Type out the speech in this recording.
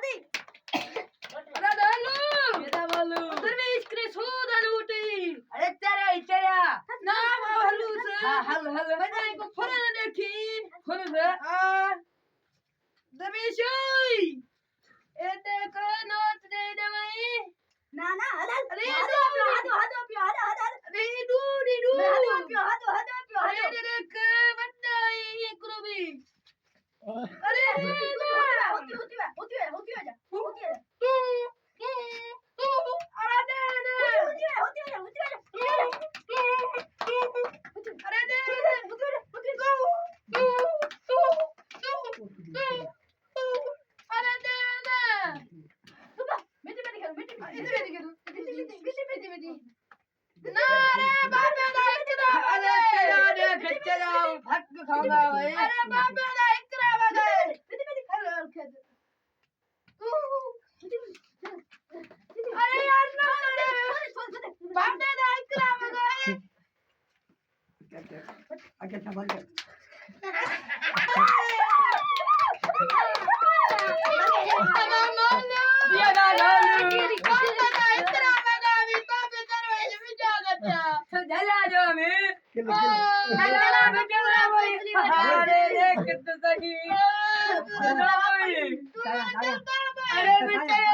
अरे डालू येता बोलू उधर में इसके सोदा लूटी अरे तेरा ना हल्लू से हल मैं को फरन देखी फरन से दबेशोई ए देखो नोट दे दे भाई अरे अरे दूरी अरे देख बताई करो भी अरे तू अरे दे अरे दे अरे दे ना रे बाबे दा इकरा अरे तेरा फट खाऊंगा भाई अरे बाबे दा इकरा बगे अरे यार ना बाबे दा इकरा बगे अच्छा संभाल कर ये ना चला जो मैं चला बेटा भाई अरे देख तो सही अरे बेटा